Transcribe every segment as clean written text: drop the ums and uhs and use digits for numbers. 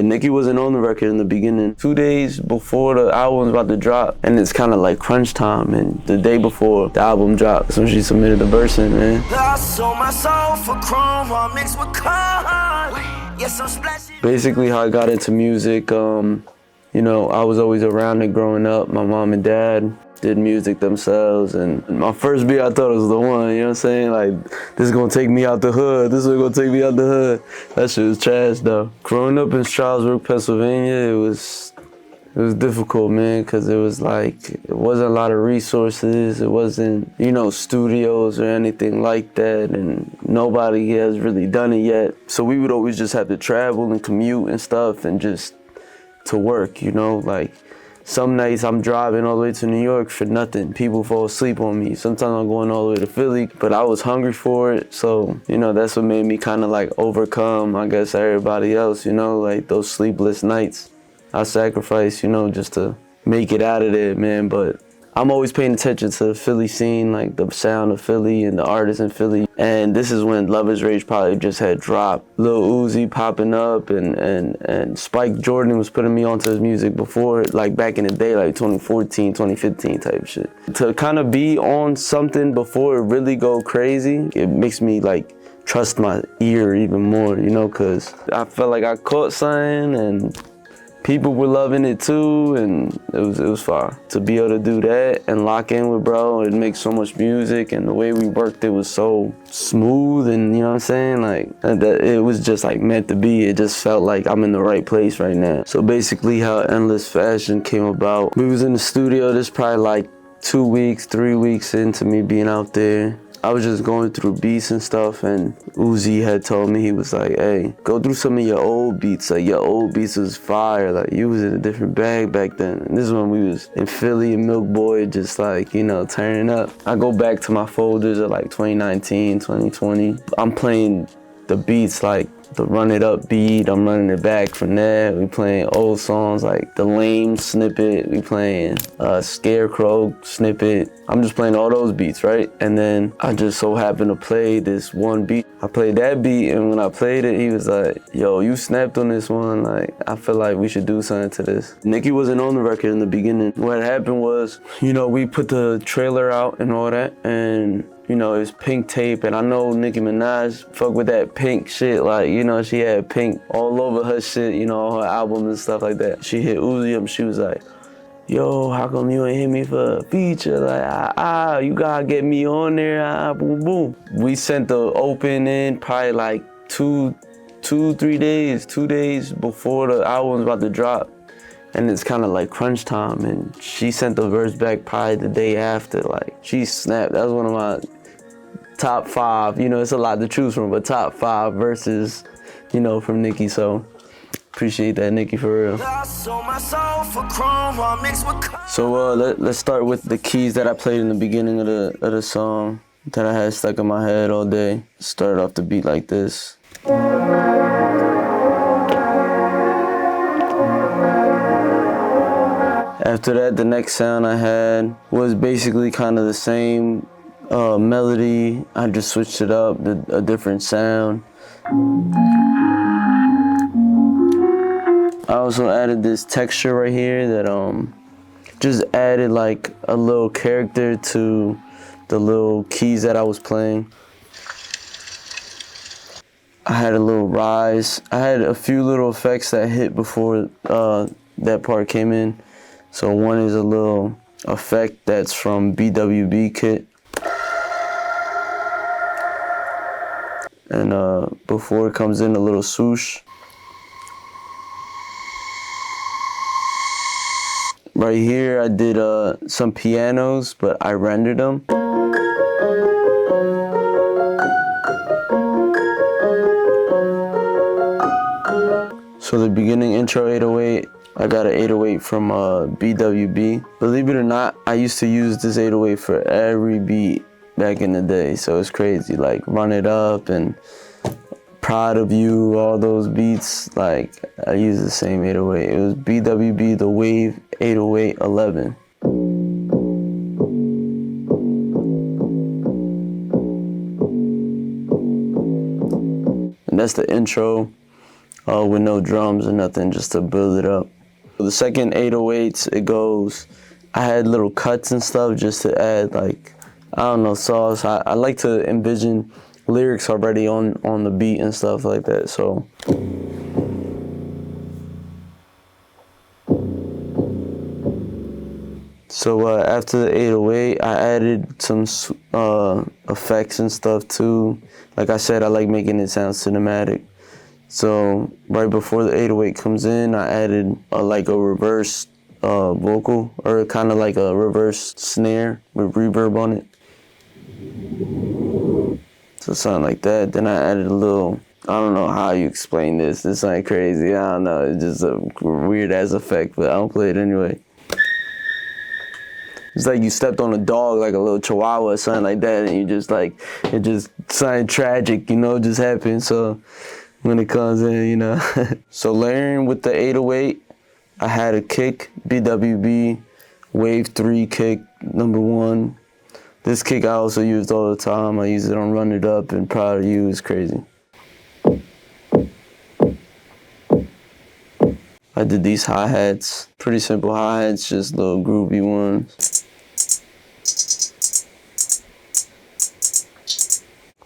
Nicki wasn't on the record in the beginning. 2 days before the album was about to drop, and it's kind of like crunch time, and the day before the album dropped, that's when she submitted the verse in, man. Basically how I got into music, you know, I was always around it growing up. My mom and dad did music themselves, and my first beat I thought was the one, you know what I'm saying? Like, this is gonna take me out the hood, this is gonna take me out the hood. That shit was trash though. Growing up in Stroudsburg, Pennsylvania, it was difficult, man, because it was like, it wasn't a lot of resources, it wasn't, you know, studios or anything like that, and nobody has really done it yet. So we would always just have to travel and commute and stuff and just to work, you know, like, some nights I'm driving all the way to New York for nothing. People fall asleep on me. Sometimes I'm going all the way to Philly, but I was hungry for it. So, you know, that's what made me kind of like overcome, I guess, everybody else, you know, like those sleepless nights. I sacrificed, you know, just to make it out of there, man. But I'm always paying attention to the Philly scene, like the sound of Philly and the artists in Philly. And this is when Love Is Rage probably just had dropped. Lil Uzi popping up, and Spike Jordan was putting me onto his music before, like back in the day, like 2014, 2015 type shit. To kind of be on something before it really go crazy, it makes me like trust my ear even more, you know, cause I felt like I caught something and people were loving it too, and it was fire. To be able to do that and lock in with bro and make so much music, and the way we worked, it was so smooth, and you know what I'm saying? Like, that it was just like meant to be. It just felt like I'm in the right place right now. So basically how Endless Fashion came about, we was in the studio, this probably like 2 weeks, 3 weeks into me being out there. I was just going through beats and stuff, and Uzi had told me, he was like, hey, go through some of your old beats. Like, your old beats was fire. Like, you was in a different bag back then. And this is when we was in Philly and Milk Boy, just like, you know, turning up. I go back to my folders of like 2019, 2020. I'm playing the beats like the Run It Up beat, I'm running it back from that. We playing old songs like The Lame snippet, we playing Scarecrow snippet. I'm just playing all those beats, right? And then I just so happened to play this one beat. I played that beat, and when I played it, he was like, yo, you snapped on this one. Like, I feel like we should do something to this. Nicki wasn't on the record in the beginning. What happened was, you know, we put the trailer out and all that, and you know, it's pink tape, and I know Nicki Minaj fuck with that pink shit. Like, you know, she had pink all over her shit, you know, her album and stuff like that. She hit Uzi up, she was like, yo, how come you ain't hit me for a feature? Like, you gotta get me on there, boom, boom. We sent the open in probably like 2 days before the album was about to drop. And it's kind of like crunch time, and she sent the verse back probably the day after. Like, she snapped. That was one of my top 5, you know, it's a lot to choose from, but top 5 verses, you know, from Nicki. So appreciate that, Nicki, for real. So let's start with the keys that I played in the beginning of the song that I had stuck in my head all day. Started off the beat like this. After that, the next sound I had was basically kind of the same melody. I just switched it up, a different sound. I also added this texture right here that just added like a little character to the little keys that I was playing. I had a little rise. I had a few little effects that hit before that part came in. So one is a little effect that's from BWB Kit. And before it comes in, a little swoosh. Right here, I did some pianos, but I rendered them. So the beginning intro 808, I got an 808 from BWB. Believe it or not, I used to use this 808 for every beat back in the day, so it's crazy. Like Run It Up and Proud of You, all those beats, like I use the same 808. It was BWB, the Wave 80811. And that's the intro. with no drums or nothing, just to build it up. The second 808s, it goes, I had little cuts and stuff just to add, like, I don't know, sauce. I like to envision lyrics already on the beat and stuff like that, so. So after the 808, I added some effects and stuff too. Like I said, I like making it sound cinematic. So right before the 808 comes in, I added like a reverse vocal, or kind of like a reverse snare with reverb on it. So something like that. Then I added a little, I don't know how you explain this. This ain't crazy. I don't know. It's just a weird ass effect, but I'll play it anyway. It's like you stepped on a dog, like a little chihuahua or something like that, and you just like, it just something tragic, you know, just happened. So when it comes in, you know. So layering with the 808, I had a kick, BWB, Wave 3 kick, #1. This kick I also used all the time. I use it on Run It Up and Proud of You. It's crazy. I did these hi-hats, pretty simple hi-hats, just little groovy ones.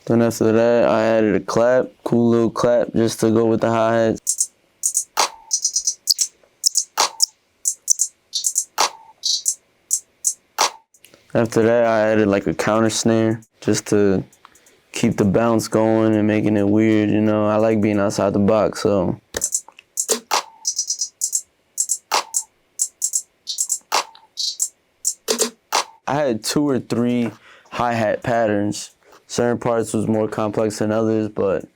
Then after that, I added a clap, cool little clap, just to go with the hi-hats. After that, I added like a counter snare, just to keep the bounce going and making it weird, you know. I like being outside the box, so. I had 2 or 3 hi-hat patterns. Certain parts was more complex than others, but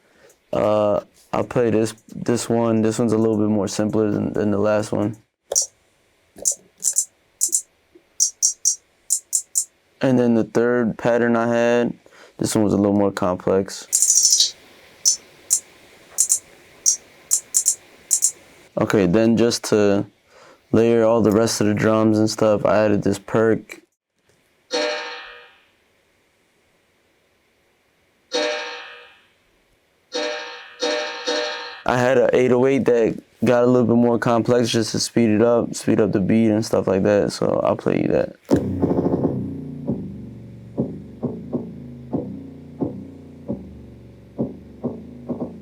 I'll play this one. This one's a little bit more simpler than the last one. And then the third pattern I had, this one was a little more complex. Okay, then just to layer all the rest of the drums and stuff, I added this perk. I had an 808 that got a little bit more complex just to speed it up, speed up the beat and stuff like that, so I'll play you that.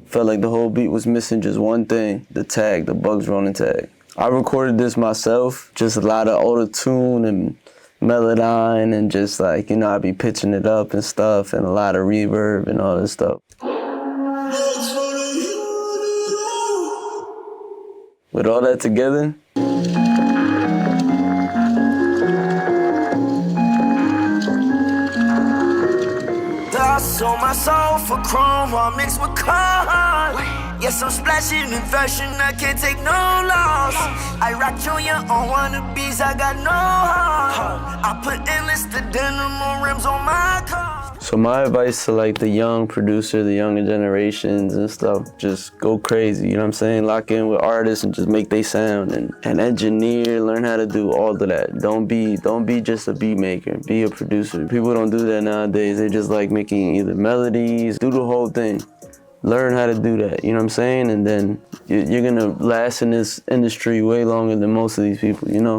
Felt like the whole beat was missing just one thing, the tag, the Bugz Ronin tag. I recorded this myself, just a lot of auto-tune and Melodyne and just like, you know, I'd be pitching it up and stuff and a lot of reverb and all this stuff. With all that together, sold my soul for chrome, all mixed with corn. Yes, I'm splashing in fashion, I can't take no loss. I rock Junior on wannabes, I got no heart. I put endless to denim on rims on my car. So my advice to like the young producer, the younger generations and stuff, just go crazy, you know what I'm saying? Lock in with artists and just make they sound and engineer, learn how to do all of that. Don't be just a beat maker, be a producer. People don't do that nowadays. They just like making either melodies, do the whole thing. Learn how to do that, you know what I'm saying? And then you're gonna last in this industry way longer than most of these people, you know?